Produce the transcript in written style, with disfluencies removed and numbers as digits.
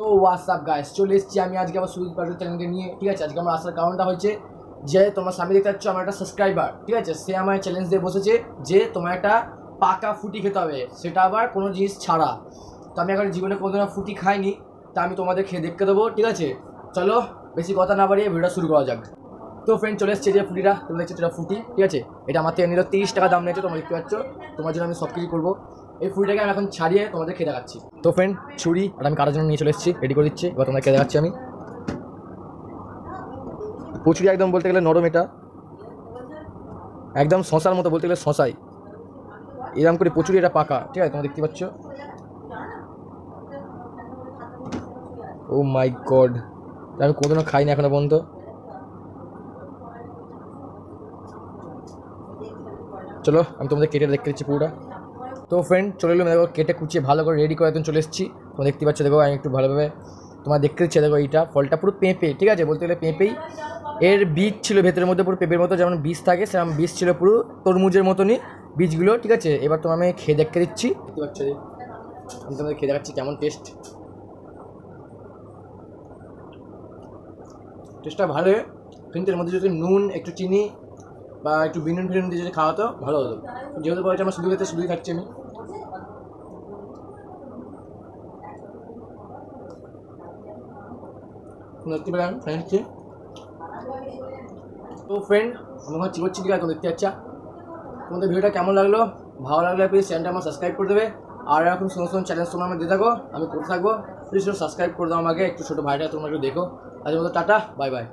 তো WhatsApp guys, চলে এসেছি আমি আজকে আবার সুইচ পার্টি চ্যানেলকে নিয়ে। ঠিক আছে, আজকে আমার আসার কারণটা হচ্ছে যে তোমার সামনে দেখতে পাচ্ছ আমার একটা সাবস্ক্রাইবার, ঠিক আছে, সে আমার চ্যালেঞ্জ দিয়ে বসেছে যে তোমার একটা পাকা ফুটি খেতে হবে, সেটা আবার কোনো জিনিস ছাড়া। তো আমি এখন জীবনে কোনোদিনও ফুটি খাইনি, তা আমি তোমাদের খেয়ে দেখতে দেবো। ঠিক আছে, চলো বেশি কথা না বাড়িয়ে ভিডিওটা শুরু করা যাক। তো ফ্রেন্ড চলে এসছে যে ফুটিটা, তোমরা দেখছো এটা ফুটি। ঠিক আছে, এটা আমার থেকে নিল 30 টাকা দাম নিয়েছে, তোমরা দেখতে পাচ্ছ। তোমার জন্য আমি সব কিছু করবো। এই ফুটিটাকে আমি এখন ছাড়িয়ে তোমাদের খেয়ে দেখাচ্ছি। তো ফ্রেন্ড ছুরি আর আমি কারোর জন্য নিয়ে চলে এসেছি, রেডি করে দিচ্ছি, এবার তোমাদের খেয়ে দেখাচ্ছি আমি। কচুরি একদম বলতে গেলে নরম, এটা একদম শশার মতো, বলতে গেলে শশাই এরকম করে কচুরি, এটা পাকা। ঠিক আছে, তোমরা দেখতে পাচ্ছ। ও মাই গড, আমি কোনোদিনও খাইনি এখনো পর্যন্ত। চলো আমি তোমাদের কেটে দেখতে দিচ্ছি পুরোটা। তো ফ্রেন্ড চলে এলাম, দেখো কেটে কুচিয়ে ভালো করে রেডি করে একদম চলে এসেছি। তোমরা দেখতে পাচ্ছ, দেখো আমি একটু ভালোভাবে তোমার দেখতে দিচ্ছি। দেখো এইটা ফলটা পুরো পেঁপে, ঠিক আছে, বলতে গেলে পেঁপেই। এর বীজ ছিল ভেতরের মধ্যে, পুরো পেঁপের মতো যেমন বীজ থাকে সেরকম বীজ ছিল, পুরো তরমুজের মতনই বীজগুলো। ঠিক আছে, এবার তোমার আমি খেয়ে দেখতে দিচ্ছি। দেখতে পাচ্ছ, আমি তোমাদের খেয়ে দেখাচ্ছি কেমন টেস্ট। টেস্টটা ভালো, কিন্তু এর মধ্যে যদি নুন, একটু চিনি বা একটু বিনুন ফিনুন দিয়ে যদি খাওয়া তো ভালো হতো। যেহেতু বলছে আমার শুধু খেতে, শুধুই খাচ্ছি আমি। দেখতে পেলাম ফ্রেন্ড। তো ফ্রেন্ড আমি এখন চিকন চিলি এখন দেখতে পাচ্ছি। তোমাদের ভিডিওটা কেমন লাগলো? ভালো লাগলে প্লিজ চ্যানেলটা আমার সাবস্ক্রাইব করে দেবে। আর এরকম সুন্দর সুন্দর চ্যালেঞ্জ তোমরা আমাকে দিয়ে থাকো, আমি করতে থাকবো। প্লিজ সাবস্ক্রাইব করে দাও আমাকে, একটু ছোটো ভাইটা তোমরা একটু দেখো। আজকের মতো টাটা, বাই বাই।